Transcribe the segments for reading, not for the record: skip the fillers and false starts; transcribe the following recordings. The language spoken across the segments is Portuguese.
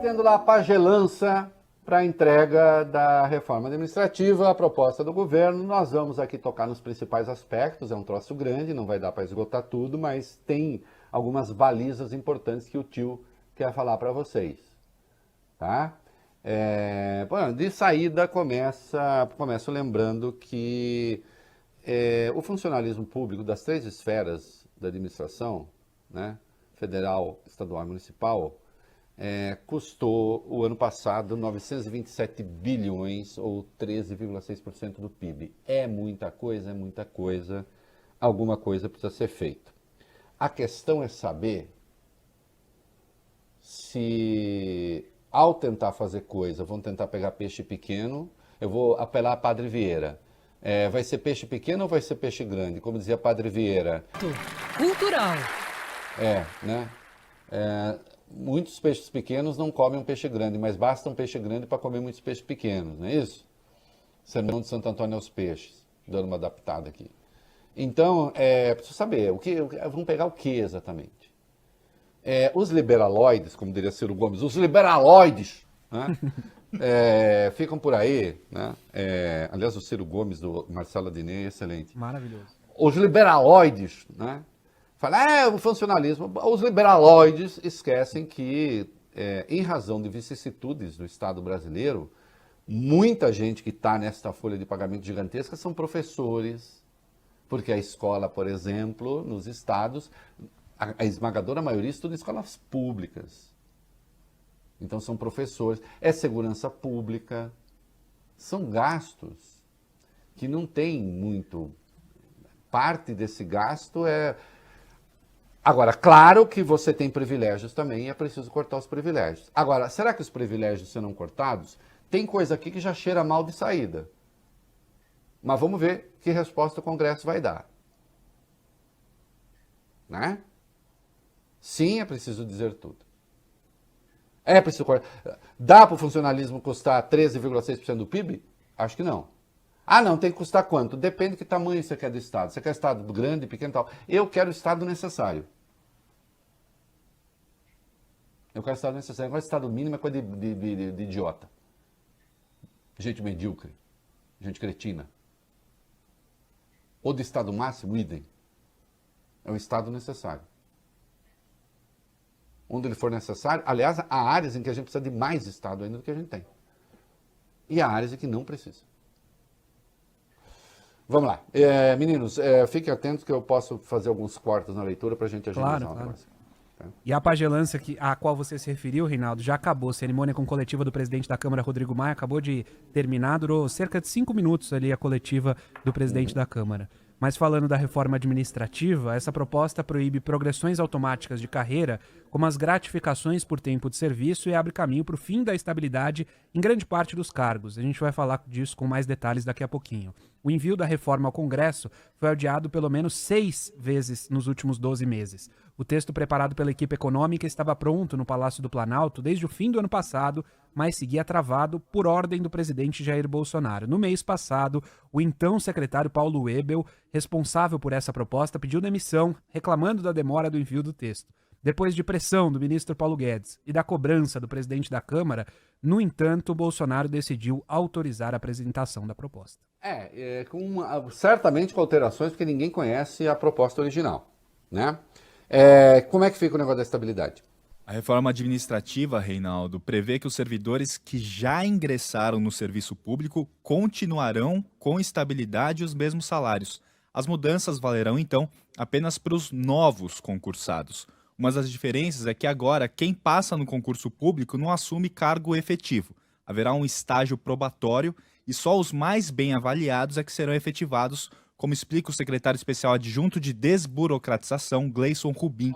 tendo lá a pagelança para a entrega da reforma administrativa, a proposta do governo. Nós vamos aqui tocar nos principais aspectos, é um troço grande, não vai dar para esgotar tudo, mas tem algumas balizas importantes que o tio quer falar para vocês, tá? Bom, de saída, começo lembrando que o funcionalismo público das três esferas da administração, né, federal, estadual e municipal, custou o ano passado 927 bilhões ou 13,6% do PIB. É muita coisa, alguma coisa precisa ser feita. A questão é saber se, ao tentar fazer coisa, vão tentar pegar peixe pequeno. Eu vou apelar a Padre Vieira. Vai ser peixe pequeno ou vai ser peixe grande? Como dizia Padre Vieira. Cultural. Né? Muitos peixes pequenos não comem um peixe grande, mas basta um peixe grande para comer muitos peixes pequenos, não é isso? Sermão de Santo Antônio aos peixes, dando uma adaptada aqui. Então, preciso saber, vamos pegar o que exatamente? Os liberaloides, como diria Ciro Gomes, os liberaloides, né? Ficam por aí, né? Aliás, o Ciro Gomes do Marcelo Adnet é excelente. Maravilhoso. Os liberaloides, né? Fala, o funcionalismo. Os liberaloides esquecem que, em razão de vicissitudes do Estado brasileiro, muita gente que está nesta folha de pagamento gigantesca são professores, porque a escola, por exemplo, nos estados, a esmagadora maioria estuda em escolas públicas. Então são professores, segurança pública, são gastos que não tem muito. Parte desse gasto Agora, claro que você tem privilégios também e é preciso cortar os privilégios. Agora, será que os privilégios serão cortados? Tem coisa aqui que já cheira mal de saída. Mas vamos ver que resposta o Congresso vai dar. Né? Sim, é preciso dizer tudo. É preciso cortar. Dá para o funcionalismo custar 13,6% do PIB? Acho que não. Ah, não, tem que custar quanto? Depende de que tamanho você quer do Estado. Você quer Estado grande, pequeno e tal. Eu quero o Estado necessário. Eu quero o Estado necessário. Agora, Estado mínimo é coisa de idiota. Gente medíocre. Gente cretina. Ou de Estado máximo, idem. É o Estado necessário. Onde ele for necessário. Aliás, há áreas em que a gente precisa de mais Estado ainda do que a gente tem. E há áreas em que não precisa. Vamos lá. Meninos, fiquem atentos que eu posso fazer alguns cortes na leitura para a gente agilizar o negócio. Tá? E a pagelança a qual você se referiu, Reinaldo, já acabou. A cerimônia com coletiva do presidente da Câmara, Rodrigo Maia, acabou de terminar. Durou cerca de 5 minutos ali a coletiva do presidente da Câmara. Mas falando da reforma administrativa, essa proposta proíbe progressões automáticas de carreira, como as gratificações por tempo de serviço, e abre caminho para o fim da estabilidade em grande parte dos cargos. A gente vai falar disso com mais detalhes daqui a pouquinho. O envio da reforma ao Congresso foi adiado pelo menos 6 vezes nos últimos 12 meses. O texto preparado pela equipe econômica estava pronto no Palácio do Planalto desde o fim do ano passado, mas seguia travado por ordem do presidente Jair Bolsonaro. No mês passado, o então secretário Paulo Webel, responsável por essa proposta, pediu demissão, reclamando da demora do envio do texto. Depois de pressão do ministro Paulo Guedes e da cobrança do presidente da Câmara, no entanto, Bolsonaro decidiu autorizar a apresentação da proposta. Certamente com alterações, porque ninguém conhece a proposta original, né? Como é que fica o negócio da estabilidade? A reforma administrativa, Reinaldo, prevê que os servidores que já ingressaram no serviço público continuarão com estabilidade e os mesmos salários. As mudanças valerão, então, apenas para os novos concursados. Uma das diferenças é que agora quem passa no concurso público não assume cargo efetivo. Haverá um estágio probatório e só os mais bem avaliados é que serão efetivados, como explica o secretário especial adjunto de desburocratização, Gleison Rubim.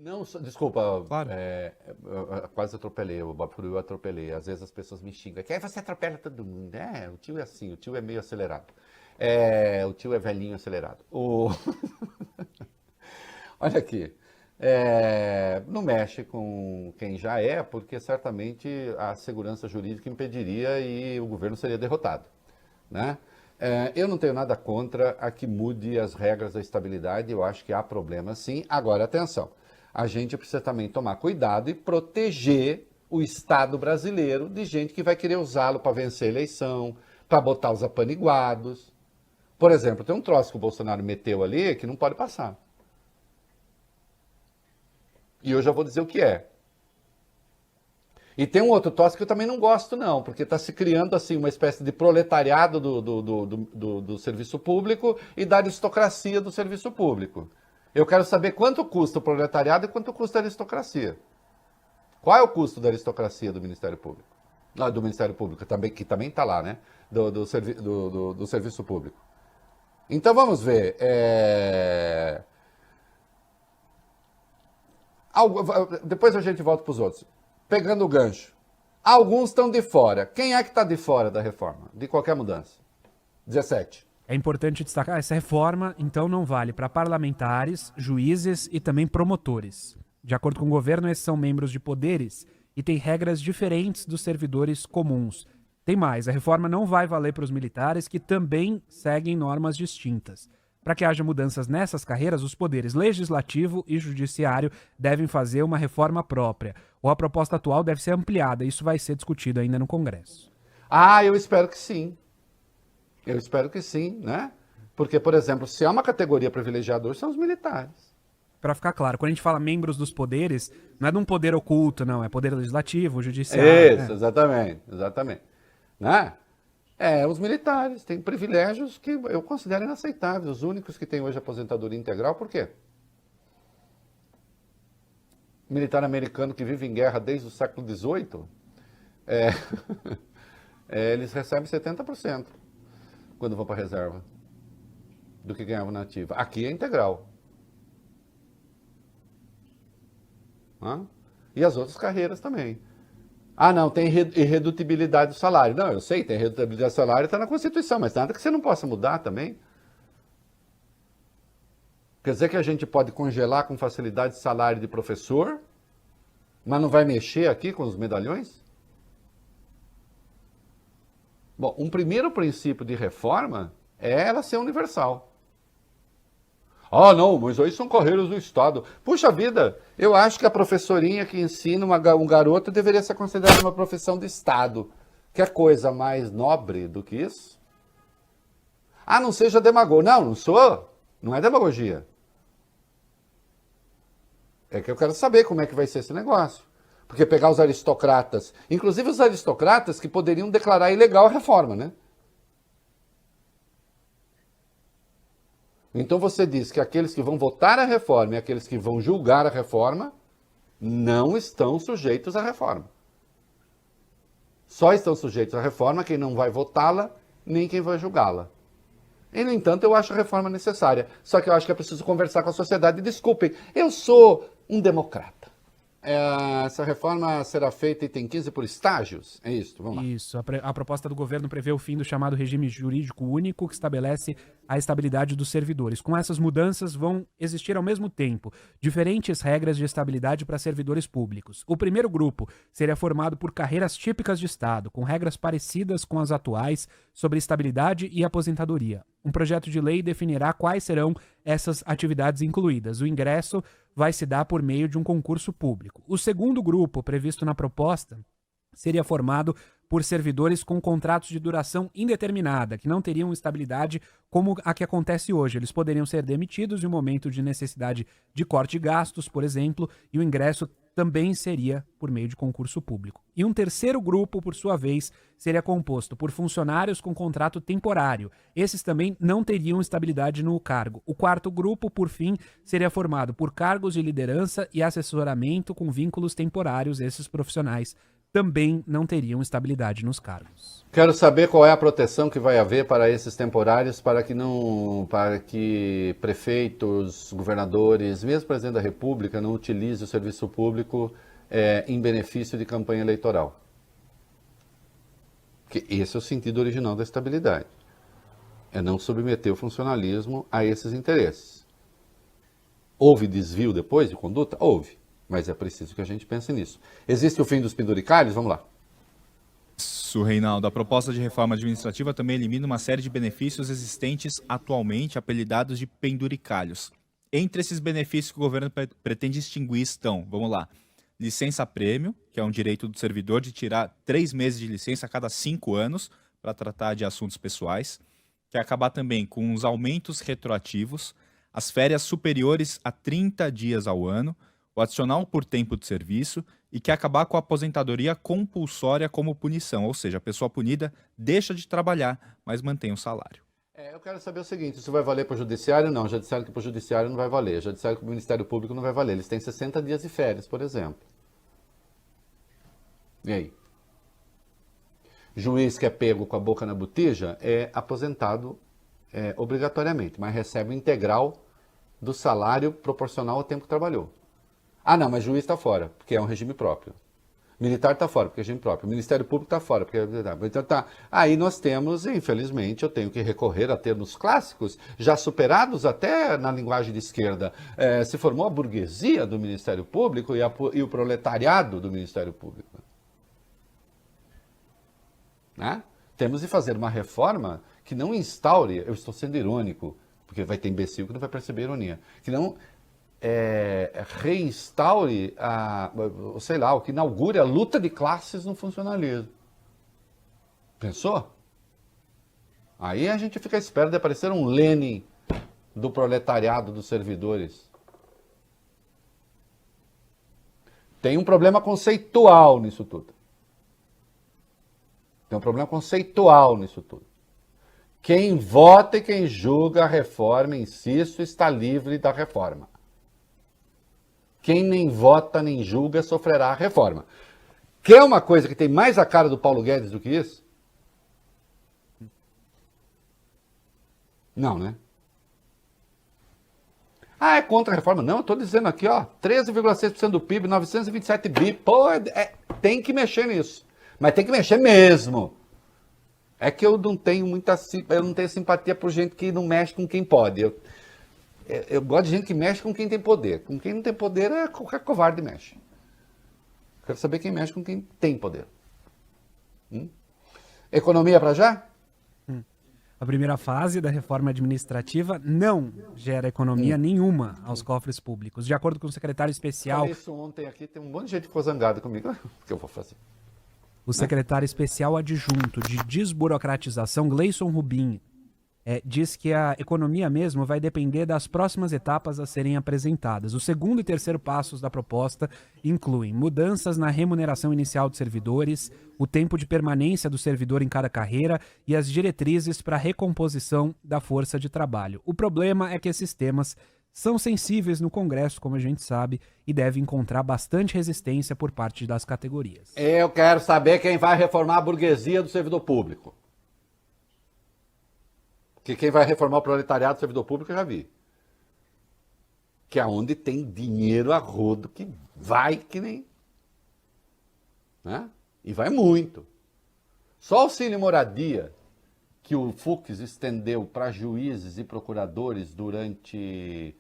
Não, desculpa, Claro. eu quase atropelei, o Bob Furu eu atropelei. Às vezes as pessoas me xingam, que aí você atropela todo mundo. O tio é assim, o tio é meio acelerado. O tio é velhinho acelerado. Olha aqui, não mexe com quem já porque certamente a segurança jurídica impediria e o governo seria derrotado, né? Eu não tenho nada contra a que mude as regras da estabilidade, eu acho que há problema sim. Agora, atenção, a gente precisa também tomar cuidado e proteger o Estado brasileiro de gente que vai querer usá-lo para vencer a eleição, para botar os apaniguados. Por exemplo, tem um troço que o Bolsonaro meteu ali que não pode passar. E eu já vou dizer o que é. E tem um outro troço que eu também não gosto, não, porque está se criando assim uma espécie de proletariado do serviço público e da aristocracia do serviço público. Eu quero saber quanto custa o proletariado e quanto custa a aristocracia. Qual é o custo da aristocracia do Ministério Público? Não, do Ministério Público, também, que também está lá, né? Do serviço público. Então vamos ver. Depois a gente volta para os outros. Pegando o gancho. Alguns estão de fora. Quem é que está de fora da reforma? De qualquer mudança? 17. É importante destacar, essa reforma, então, não vale para parlamentares, juízes e também promotores. De acordo com o governo, esses são membros de poderes e têm regras diferentes dos servidores comuns. Tem mais, a reforma não vai valer para os militares, que também seguem normas distintas. Para que haja mudanças nessas carreiras, os poderes legislativo e judiciário devem fazer uma reforma própria, ou a proposta atual deve ser ampliada. Isso vai ser discutido ainda no Congresso. Ah, eu espero que sim. Eu espero que sim, né? Porque, por exemplo, se há uma categoria privilegiada hoje, são os militares. Para ficar claro, quando a gente fala membros dos poderes, não é de um poder oculto, não. É poder legislativo, judiciário. Isso, exatamente. Né? Os militares têm privilégios que eu considero inaceitáveis. Os únicos que têm hoje aposentadoria integral, por quê? Militar americano que vive em guerra desde o século XVIII, eles recebem 70% quando vão para a reserva do que ganhavam na ativa. Aqui é integral. E as outras carreiras também. Ah, não, tem irredutibilidade do salário. Não, eu sei, tem irredutibilidade do salário, está na Constituição, mas nada que você não possa mudar também. Quer dizer que a gente pode congelar com facilidade o salário de professor, mas não vai mexer aqui com os medalhões? Bom, um primeiro princípio de reforma é ela ser universal. Ah, não, mas aí são carreiras do Estado. Puxa vida, eu acho que a professorinha que ensina um garoto deveria ser considerada uma profissão de Estado. Quer coisa mais nobre do que isso? Ah, não seja demagogo. Não, não sou. Não é demagogia. É que eu quero saber como é que vai ser esse negócio. Porque pegar os aristocratas, inclusive os aristocratas que poderiam declarar ilegal a reforma, né? Então você diz que aqueles que vão votar a reforma e aqueles que vão julgar a reforma não estão sujeitos à reforma. Só estão sujeitos à reforma quem não vai votá-la, nem quem vai julgá-la. E, no entanto, eu acho a reforma necessária. Só que eu acho que é preciso conversar com a sociedade. Desculpem, eu sou um democrata. Essa reforma será feita item 15 por estágios? É isso, vamos lá. Isso, a proposta do governo prevê o fim do chamado regime jurídico único, que estabelece a estabilidade dos servidores. Com essas mudanças, vão existir ao mesmo tempo diferentes regras de estabilidade para servidores públicos. O primeiro grupo seria formado por carreiras típicas de Estado, com regras parecidas com as atuais sobre estabilidade e aposentadoria. Um projeto de lei definirá quais serão essas atividades incluídas. O ingresso vai se dar por meio de um concurso público. O segundo grupo, previsto na proposta, seria formado por servidores com contratos de duração indeterminada, que não teriam estabilidade como a que acontece hoje. Eles poderiam ser demitidos em um momento de necessidade de corte de gastos, por exemplo, e o ingresso também seria por meio de concurso público. E um terceiro grupo, por sua vez, seria composto por funcionários com contrato temporário. Esses também não teriam estabilidade no cargo. O quarto grupo, por fim, seria formado por cargos de liderança e assessoramento com vínculos temporários. Esses profissionais também não teriam estabilidade nos cargos. Quero saber qual é a proteção que vai haver para esses temporários, para que prefeitos, governadores, mesmo presidente da República, não utilize o serviço público em benefício de campanha eleitoral. Porque esse é o sentido original da estabilidade. É não submeter o funcionalismo a esses interesses. Houve desvio depois de conduta? Houve. Mas é preciso que a gente pense nisso. Existe o fim dos penduricalhos? Vamos lá. Isso, Reinaldo. A proposta de reforma administrativa também elimina uma série de benefícios existentes atualmente apelidados de penduricalhos. Entre esses benefícios que o governo pretende extinguir estão, vamos lá, licença-prêmio, que que é um direito do servidor de tirar 3 meses de licença a cada 5 anos para tratar de assuntos pessoais. Quer acabar também com os aumentos retroativos, as férias superiores a 30 dias ao ano, o adicional por tempo de serviço e quer acabar com a aposentadoria compulsória como punição, ou seja, a pessoa punida deixa de trabalhar, mas mantém o salário. Eu quero saber o seguinte, isso vai valer para o judiciário? Não, já disseram que para o judiciário não vai valer, já disseram que para o Ministério Público não vai valer. Eles têm 60 dias de férias, por exemplo. E aí? Juiz que é pego com a boca na botija é aposentado obrigatoriamente, mas recebe o integral do salário proporcional ao tempo que trabalhou. Ah, não, mas juiz está fora, porque é um regime próprio. Militar está fora, porque é regime próprio. O Ministério Público está fora, porque então tá. Aí nós temos, infelizmente, eu tenho que recorrer a termos clássicos, já superados até na linguagem de esquerda. Se formou a burguesia do Ministério Público e o proletariado do Ministério Público. Né? Temos de fazer uma reforma que não instaure, eu estou sendo irônico, porque vai ter imbecil que não vai perceber a ironia, que não reinstaure, sei lá, o que inaugure a luta de classes no funcionalismo. Pensou? Aí a gente fica à espera de aparecer um Lenin do proletariado dos servidores. Tem um problema conceitual nisso tudo. Tem um problema conceitual nisso tudo. Quem vota e quem julga a reforma, insisto, está livre da reforma. Quem nem vota nem julga sofrerá a reforma. Quer uma coisa que tem mais a cara do Paulo Guedes do que isso? Não, né? Ah, é contra a reforma? Não, eu estou dizendo aqui, ó, 13,6% do PIB, 927 bi. Pô, tem que mexer nisso. Mas tem que mexer mesmo. É que eu não tenho simpatia por gente que não mexe com quem pode. Eu gosto de gente que mexe com quem tem poder. Com quem não tem poder, qualquer covarde mexe. Quero saber quem mexe com quem tem poder. Economia para já? A primeira fase da reforma administrativa não gera economia nenhuma aos cofres públicos. De acordo com o secretário especial... Falei isso ontem aqui, tem um monte de gente que ficou zangada comigo. O que eu vou fazer? O secretário especial adjunto de desburocratização, Gleison Rubim, diz que a economia mesmo vai depender das próximas etapas a serem apresentadas. O segundo e terceiro passos da proposta incluem mudanças na remuneração inicial dos servidores, o tempo de permanência do servidor em cada carreira e as diretrizes para a recomposição da força de trabalho. O problema é que esses temas são sensíveis no Congresso, como a gente sabe, e devem encontrar bastante resistência por parte das categorias. Eu quero saber quem vai reformar a burguesia do servidor público. Porque quem vai reformar o proletariado do servidor público eu já vi. Que é onde tem dinheiro a rodo, que vai que nem... Né? E vai muito. Só o auxílio moradia que o Fux estendeu para juízes e procuradores durante...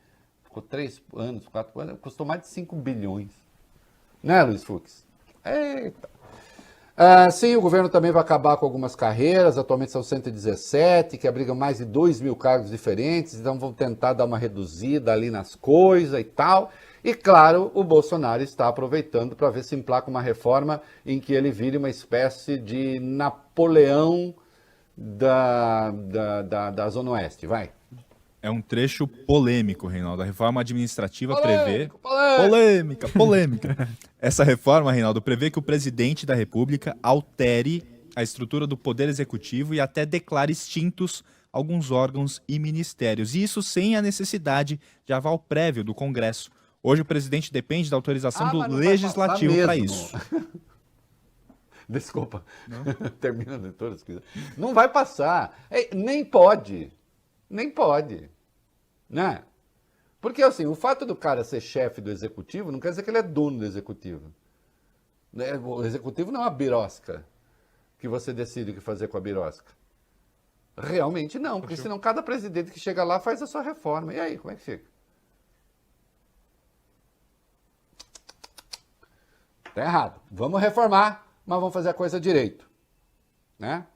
Ficou 3 anos, 4 anos, custou mais de 5 bilhões. Né, Luiz Fux? Eita. Sim, o governo também vai acabar com algumas carreiras, atualmente são 117, que abrigam mais de 2 mil cargos diferentes, então vão tentar dar uma reduzida ali nas coisas e tal. E claro, o Bolsonaro está aproveitando para ver se emplaca uma reforma em que ele vire uma espécie de Napoleão da Zona Oeste, vai. É um trecho polêmico, Reinaldo. A reforma administrativa prevê... Polêmico. Polêmica. Essa reforma, Reinaldo, prevê que o presidente da República altere a estrutura do Poder Executivo e até declare extintos alguns órgãos e ministérios. E isso sem a necessidade de aval prévio do Congresso. Hoje o presidente depende da autorização do Legislativo para isso. Desculpa. Termina a leitura, se quiser. Não vai passar. Nem pode. Nem pode, né? Porque, assim, o fato do cara ser chefe do executivo não quer dizer que ele é dono do executivo. O executivo não é uma birosca que você decide o que fazer com a birosca. Realmente não, porque senão cada presidente que chega lá faz a sua reforma. E aí, como é que fica? Tá errado. Vamos reformar, mas vamos fazer a coisa direito, né?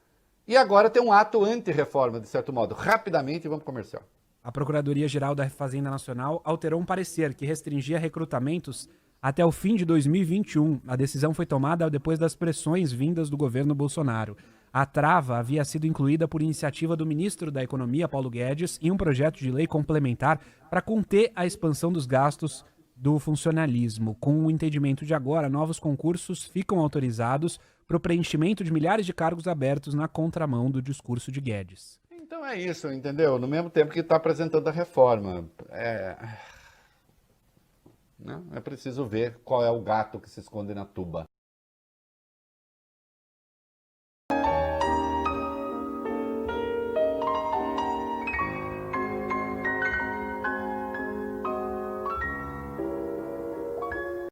E agora tem um ato anti-reforma, de certo modo. Rapidamente, vamos para o comercial. A Procuradoria-Geral da Fazenda Nacional alterou um parecer que restringia recrutamentos até o fim de 2021. A decisão foi tomada depois das pressões vindas do governo Bolsonaro. A trava havia sido incluída por iniciativa do ministro da Economia, Paulo Guedes, em um projeto de lei complementar para conter a expansão dos gastos do funcionalismo. Com o entendimento de agora, novos concursos ficam autorizados para o preenchimento de milhares de cargos abertos na contramão do discurso de Guedes. Então é isso, entendeu? No mesmo tempo que está apresentando a reforma. Né? É preciso ver qual é o gato que se esconde na tuba.